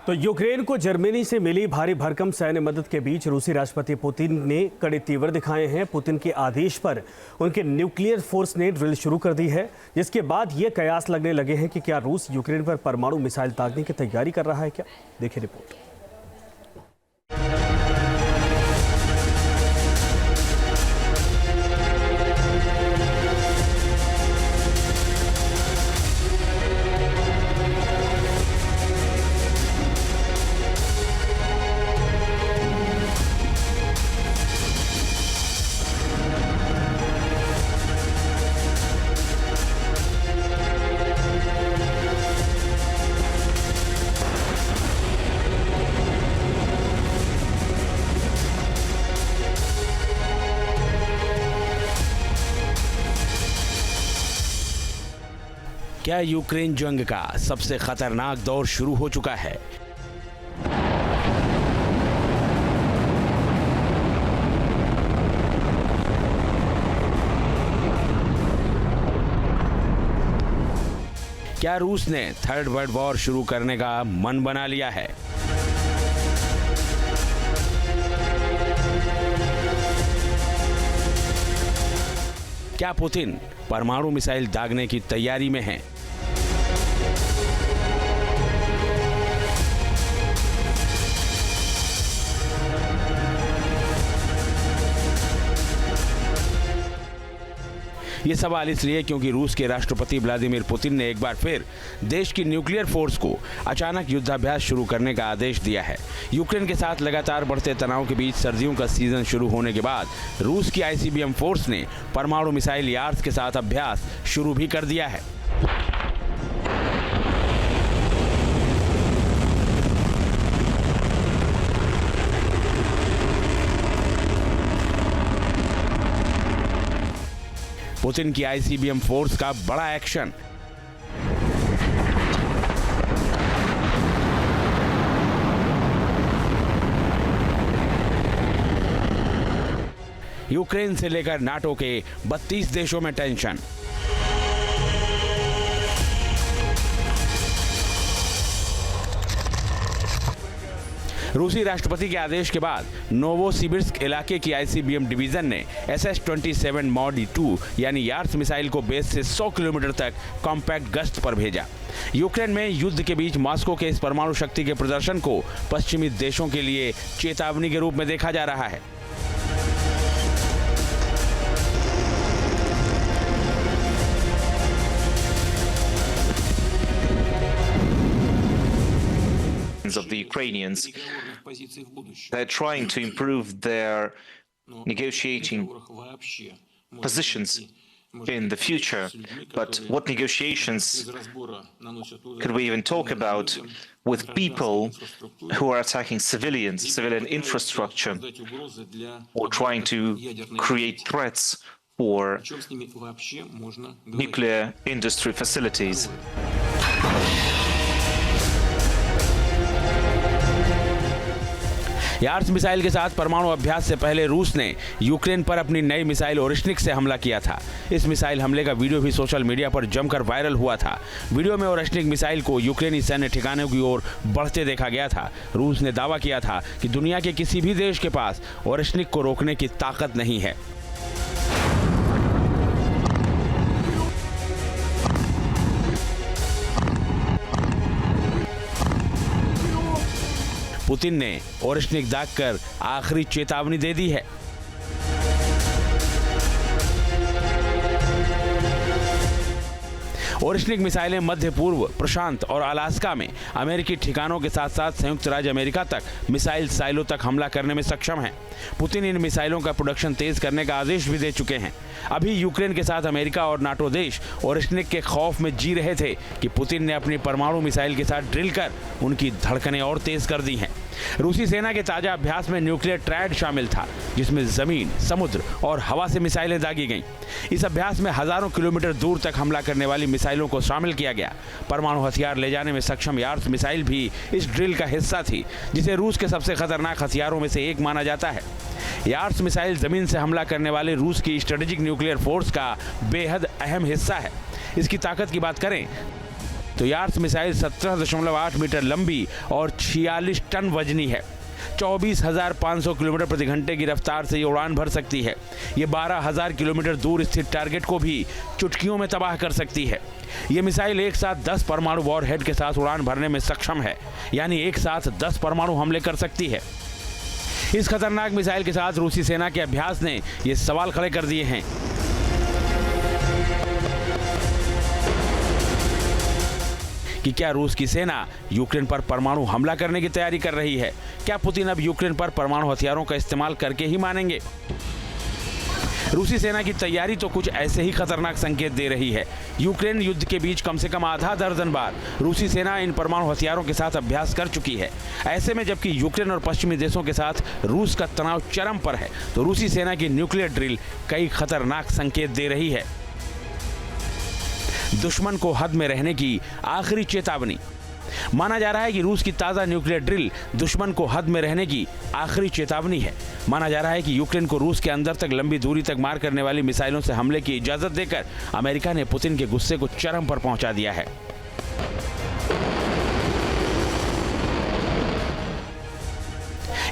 तो यूक्रेन को जर्मनी से मिली भारी भरकम सैन्य मदद के बीच रूसी राष्ट्रपति पुतिन ने कड़े तीवर दिखाए हैं। पुतिन के आदेश पर उनके न्यूक्लियर फोर्स ने ड्रिल शुरू कर दी है, जिसके बाद ये कयास लगने लगे हैं कि क्या रूस यूक्रेन पर परमाणु मिसाइल दागने की तैयारी कर रहा है क्या। देखिए रिपोर्ट। क्या यूक्रेन जंग का सबसे खतरनाक दौर शुरू हो चुका है? क्या रूस ने थर्ड वर्ल्ड वॉर शुरू करने का मन बना लिया है? क्या पुतिन परमाणु मिसाइल दागने की तैयारी में हैं? ये सवाल इसलिए क्योंकि रूस के राष्ट्रपति व्लादिमीर पुतिन ने एक बार फिर देश की न्यूक्लियर फोर्स को अचानक युद्धाभ्यास शुरू करने का आदेश दिया है। यूक्रेन के साथ लगातार बढ़ते तनाव के बीच सर्दियों का सीजन शुरू होने के बाद रूस की आईसीबीएम फोर्स ने परमाणु मिसाइल यार्स के साथ अभ्यास शुरू भी कर दिया है। पुतिन की आईसीबीएम फोर्स का बड़ा एक्शन। यूक्रेन से लेकर नाटो के 32 देशों में टेंशन। रूसी राष्ट्रपति के आदेश के बाद नोवोसिबिर्स्क इलाके की आईसीबीएम डिवीजन ने SS-27 मॉड 2 यानी यार्स मिसाइल को बेस से 100 किलोमीटर तक कॉम्पैक्ट गश्त पर भेजा। यूक्रेन में युद्ध के बीच मॉस्को के इस परमाणु शक्ति के प्रदर्शन को पश्चिमी देशों के लिए चेतावनी के रूप में देखा जा रहा है। Of the Ukrainians, they're trying to improve their negotiating positions in the future. But what negotiations could we even talk about with people who are attacking civilian infrastructure, or trying to create threats for nuclear industry facilities? Yars missile के साथ परमाणु अभ्यास से पहले रूस ने Ukraine पर अपनी नई मिसाइल ओरिश्निक से हमला किया था। इस मिसाइल हमले का वीडियो भी सोशल मीडिया पर जमकर वायरल हुआ था। वीडियो में ओरिश्निक मिसाइल को यूक्रेनी सैन्य ठिकानों की ओर बढ़ते देखा गया था। रूस ने दावा किया था कि दुनिया के किसी भी देश के पास ओरिश्निक को रोकने की ताकत नहीं है। पुतिन ने ओरिश्निक दागकर आखिरी चेतावनी दे दी है। ओरिश्निक मिसाइलें मध्य पूर्व, प्रशांत और अलास्का में अमेरिकी ठिकानों के साथ साथ संयुक्त राज्य अमेरिका तक मिसाइल साइलों तक हमला करने में सक्षम हैं। पुतिन इन मिसाइलों का प्रोडक्शन तेज करने का आदेश भी दे चुके हैं। अभी यूक्रेन के साथ अमेरिका और नाटो देश ओरिश्निक के खौफ में जी रहे थे कि पुतिन ने अपनी परमाणु मिसाइल के साथ ड्रिल कर उनकी धड़कनें और तेज कर दी हैं। रूसी सेना के ताजा अभ्यास में न्यूक्लियर ट्रायड शामिल था, जिसमें जमीन, समुद्र और हवा से मिसाइलें दागी गईं। इस अभ्यास में हजारों किलोमीटर दूर तक हमला करने वाली मिसाइलों को शामिल किया गया। परमाणु हथियार ले जाने में सक्षम यार्स मिसाइल भी इस ड्रिल का हिस्सा थी, जिसे रूस के सबसे खतरनाक हथियारों में से एक माना जाता है। यार्स मिसाइल जमीन से हमला करने वाले रूस की स्ट्रेटेजिक न्यूक्लियर फोर्स का बेहद अहम हिस्सा है। इसकी ताकत की बात करें तो यार्स मिसाइल 17.8 मीटर लंबी और 46 टन वजनी है। 24,500 किलोमीटर प्रति घंटे की रफ्तार से ये उड़ान भर सकती है। ये 12,000 किलोमीटर दूर स्थित टारगेट को भी चुटकियों में तबाह कर सकती है। ये मिसाइल एक साथ 10 परमाणु वॉरहेड के साथ उड़ान भरने में सक्षम है, यानी एक साथ 10 परमाणु हमले कर सकती है। इस खतरनाक मिसाइल के साथ रूसी सेना के अभ्यास ने ये सवाल खड़े कर दिए हैं कि क्या रूस की सेना यूक्रेन पर परमाणु हमला करने की तैयारी कर रही है? क्या पुतिन अब यूक्रेन पर परमाणु हथियारों का इस्तेमाल करके ही मानेंगे? रूसी सेना की तैयारी तो कुछ ऐसे ही खतरनाक संकेत दे रही है। यूक्रेन युद्ध के बीच कम से कम आधा दर्जन बार रूसी सेना इन परमाणु हथियारों के साथ अभ्यास कर चुकी है। ऐसे में जबकि यूक्रेन और पश्चिमी देशों के साथ रूस का तनाव चरम पर है, तो रूसी सेना की न्यूक्लियर ड्रिल कई खतरनाक संकेत दे रही है। दुश्मन को हद में रहने की आखिरी चेतावनी। माना जा रहा है कि रूस की ताजा न्यूक्लियर ड्रिल दुश्मन को हद में रहने की आखिरी चेतावनी है। माना जा रहा है कि यूक्रेन को रूस के अंदर तक लंबी दूरी तक मार करने वाली मिसाइलों से हमले की इजाजत देकर अमेरिका ने पुतिन के गुस्से को चरम पर पहुंचा दिया है।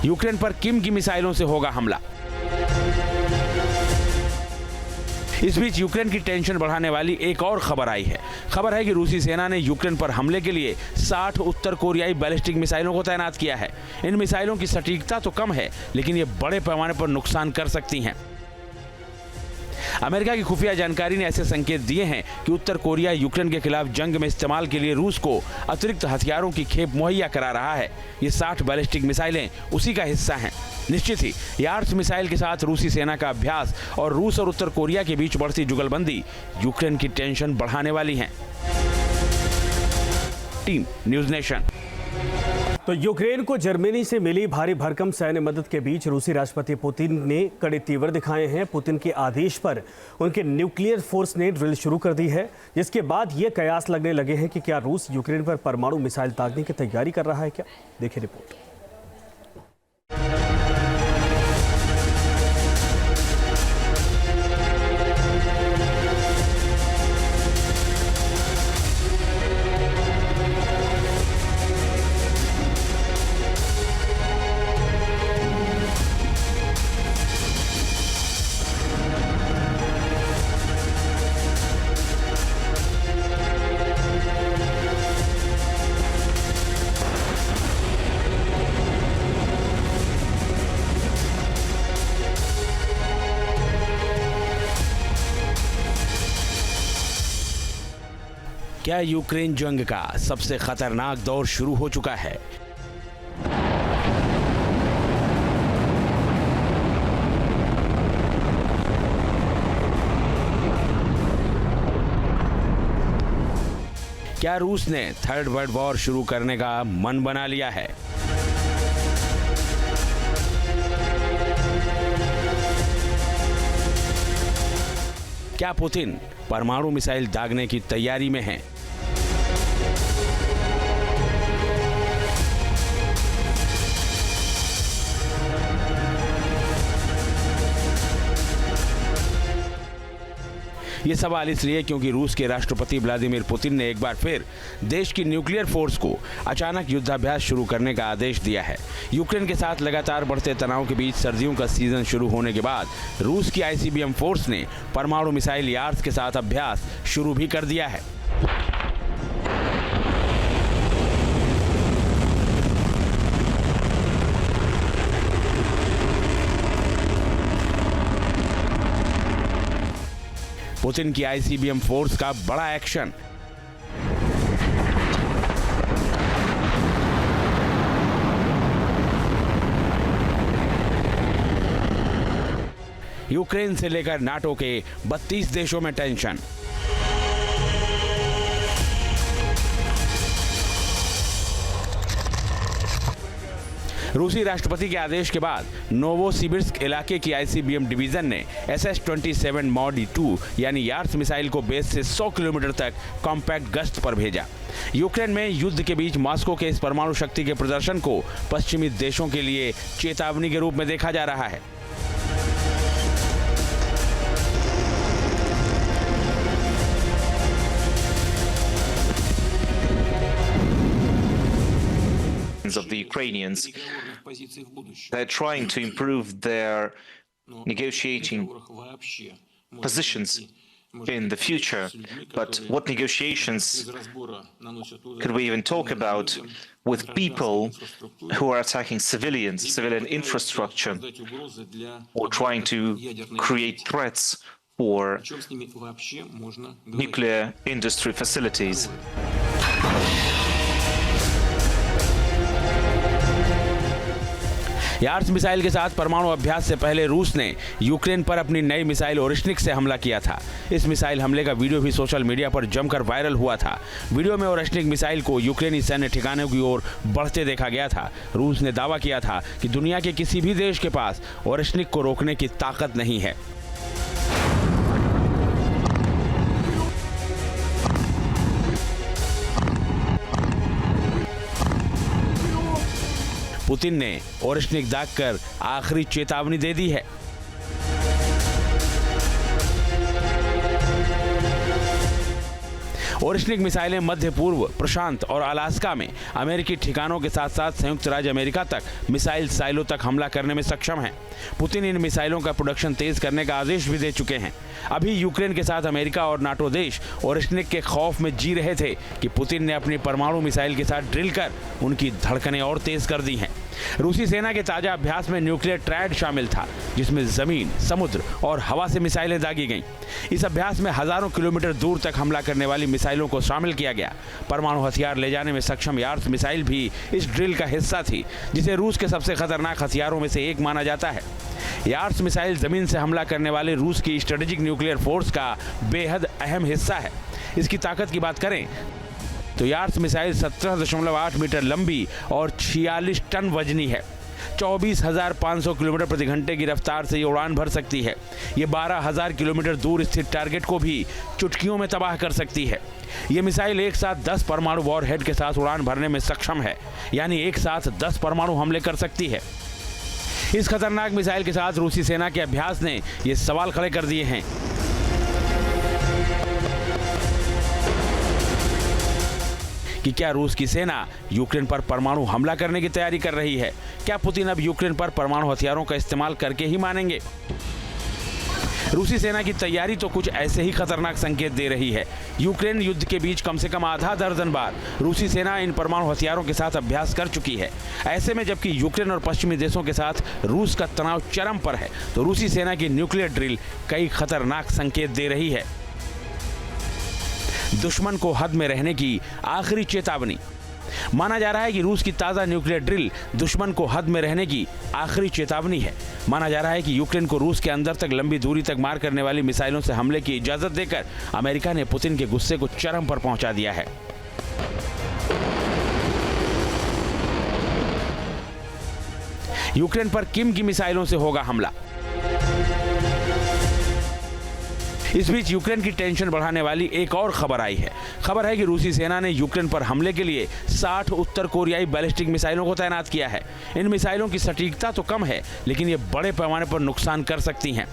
यूक्रेन पर किम की मिसाइलों से होगा हमला। इस बीच यूक्रेन की टेंशन बढ़ाने वाली एक और खबर आई है। खबर है कि रूसी सेना ने यूक्रेन पर हमले के लिए 60 उत्तर कोरियाई बैलिस्टिक मिसाइलों को तैनात किया है। इन मिसाइलों की सटीकता तो कम है, लेकिन ये बड़े पैमाने पर नुकसान कर सकती हैं। अमेरिका की खुफिया जानकारी ने ऐसे संकेत दिए हैं कि उत्तर कोरिया यूक्रेन के खिलाफ जंग में इस्तेमाल के लिए रूस को अतिरिक्त हथियारों की खेप मुहैया करा रहा है। ये 60 बैलिस्टिक मिसाइलें उसी का हिस्सा हैं। निश्चित ही यार्स मिसाइल के साथ रूसी सेना का अभ्यास और रूस और उत्तर कोरिया के बीच बढ़ती जुगलबंदी यूक्रेन की टेंशन बढ़ाने वाली है। Team news nation. तो यूक्रेन को जर्मनी से मिली भारी भरकम सैन्य मदद के बीच रूसी राष्ट्रपति पुतिन ने कड़े तीवर दिखाए हैं। पुतिन के आदेश पर उनके न्यूक्लियर फोर्स ने ड्रिल शुरू कर दी है, जिसके बाद ये कयास लगने लगे हैं कि क्या रूस यूक्रेन पर परमाणु मिसाइल दागने की तैयारी कर रहा है क्या? देखिए रिपोर्ट। क्या यूक्रेन जंग का सबसे खतरनाक दौर शुरू हो चुका है? क्या रूस ने थर्ड वर्ल्ड वॉर शुरू करने का मन बना लिया है? क्या पुतिन परमाणु मिसाइल दागने की तैयारी में हैं? ये सवाल इसलिए क्योंकि रूस के राष्ट्रपति व्लादिमीर पुतिन ने एक बार फिर देश की न्यूक्लियर फोर्स को अचानक युद्धाभ्यास शुरू करने का आदेश दिया है। यूक्रेन के साथ लगातार बढ़ते तनाव के बीच सर्दियों का सीजन शुरू होने के बाद रूस की आईसीबीएम फोर्स ने परमाणु मिसाइल यार्स के साथ अभ्यास शुरू भी कर दिया है। पुतिन की आईसीबीएम फोर्स का बड़ा एक्शन। यूक्रेन से लेकर नाटो के 32 देशों में टेंशन। रूसी राष्ट्रपति के आदेश के बाद नोवोसिबिर्स्क इलाके की आईसीबीएम डिवीजन ने SS-27 मॉड 2 यानी यार्स मिसाइल को बेस से 100 किलोमीटर तक कॉम्पैक्ट गश्त पर भेजा। यूक्रेन में युद्ध के बीच मॉस्को के इस परमाणु शक्ति के प्रदर्शन को पश्चिमी देशों के लिए चेतावनी के रूप में देखा जा रहा है। positions of the Ukrainians. They're trying to improve their negotiating positions in the future. But what negotiations could we even talk about with people who are attacking civilian infrastructure, or trying to create threats for nuclear industry facilities? Yars missile के साथ परमाणु अभ्यास से पहले रूस ने Ukraine पर अपनी नई मिसाइल ओरिश्निक से हमला किया था। इस मिसाइल हमले का वीडियो भी सोशल मीडिया पर जमकर वायरल हुआ था। वीडियो में ओरिश्निक मिसाइल को यूक्रेनी सैन्य ठिकानों की ओर बढ़ते देखा गया था। रूस ने दावा किया था कि दुनिया के किसी भी देश के पास ओरिश्निक को रोकने की ताकत नहीं है। पुतिन ने ओरिश्निक दागकर आखिरी चेतावनी दे दी है। ओरिश्निक मिसाइलें मध्य पूर्व, प्रशांत और अलास्का में अमेरिकी ठिकानों के साथ साथ संयुक्त राज्य अमेरिका तक मिसाइल साइलों तक हमला करने में सक्षम हैं। पुतिन इन मिसाइलों का प्रोडक्शन तेज करने का आदेश भी दे चुके हैं। अभी यूक्रेन के साथ अमेरिका और नाटो देश ओरिश्निक के खौफ में जी रहे थे कि पुतिन ने अपनी परमाणु मिसाइल के साथ ड्रिल कर उनकी धड़कनें और तेज कर दी हैं। रूसी सेना के ताजा अभ्यास में न्यूक्लियर ट्रायड शामिल था, जिसमें जमीन, समुद्र और हवा से मिसाइलें दागी गईं। इस अभ्यास में हजारों किलोमीटर दूर तक हमला करने वाली मिसाइलों को शामिल किया गया। परमाणु हथियार ले जाने में सक्षम यार्स मिसाइल भी इस ड्रिल का हिस्सा थी, जिसे रूस के सबसे खतरनाक हथियारों में से एक माना जाता है। यार्स मिसाइल जमीन से हमला करने वाले रूस की स्ट्रेटेजिक न्यूक्लियर फोर्स का बेहद अहम हिस्सा है। इसकी ताकत की बात करें तो यार्स मिसाइल 17.8 मीटर लंबी और 46 टन वजनी है। 24,500 किलोमीटर प्रति घंटे की रफ्तार से ये उड़ान भर सकती है। ये 12,000 किलोमीटर दूर स्थित टारगेट को भी चुटकियों में तबाह कर सकती है। ये मिसाइल एक साथ 10 परमाणु वॉरहेड के साथ उड़ान भरने में सक्षम है, यानी एक साथ 10 परमाणु हमले कर सकती है। इस खतरनाक मिसाइल के साथ रूसी सेना के अभ्यास ने ये सवाल खड़े कर दिए हैं कि क्या रूस की सेना यूक्रेन पर परमाणु हमला करने की तैयारी कर रही है? क्या पुतिन अब यूक्रेन पर परमाणु हथियारों का इस्तेमाल करके ही मानेंगे? रूसी सेना की तैयारी तो कुछ ऐसे ही खतरनाक संकेत दे रही है। यूक्रेन युद्ध के बीच कम से कम आधा दर्जन बार रूसी सेना इन परमाणु हथियारों के साथ अभ्यास कर चुकी है। ऐसे में जबकि यूक्रेन और पश्चिमी देशों के साथ रूस का तनाव चरम पर है, तो रूसी सेना की न्यूक्लियर ड्रिल कई खतरनाक संकेत दे रही है। दुश्मन को हद में रहने की आखिरी चेतावनी। माना जा रहा है कि रूस की ताज़ा न्यूक्लियर ड्रिल दुश्मन को हद में रहने की आखिरी चेतावनी है। माना जा रहा है कि यूक्रेन को रूस के अंदर तक लंबी दूरी तक मार करने वाली मिसाइलों से हमले की इजाजत देकर अमेरिका ने पुतिन के गुस्से को चरम पर पहुंचा दिया है। यूक्रेन पर किम की मिसाइलों से होगा हमला। इस बीच यूक्रेन की टेंशन बढ़ाने वाली एक और खबर आई है। खबर है कि रूसी सेना ने यूक्रेन पर हमले के लिए 60 उत्तर कोरियाई बैलिस्टिक मिसाइलों को तैनात किया है। इन मिसाइलों की सटीकता तो कम है, लेकिन ये बड़े पैमाने पर नुकसान कर सकती हैं।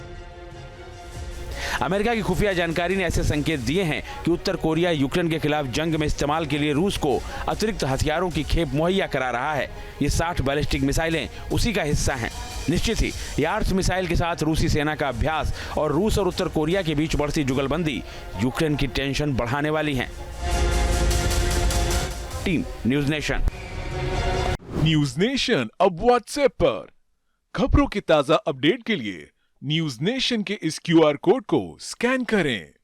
अमेरिका की खुफिया जानकारी ने ऐसे संकेत दिए हैं कि उत्तर कोरिया यूक्रेन के खिलाफ जंग में इस्तेमाल के लिए रूस को अतिरिक्त हथियारों की खेप मुहैया करा रहा है। ये 60 बैलिस्टिक मिसाइलें उसी का हिस्सा हैं। निश्चित ही यार्स मिसाइल के साथ रूसी सेना का अभ्यास और रूस और उत्तर कोरिया के बीच बढ़ती जुगलबंदी यूक्रेन की टेंशन बढ़ाने वाली है। Team news nation. News nation अब व्हाट्सएप पर खबरों के ताजा अपडेट के लिए न्यूज नेशन के इस QR कोड को स्कैन करें।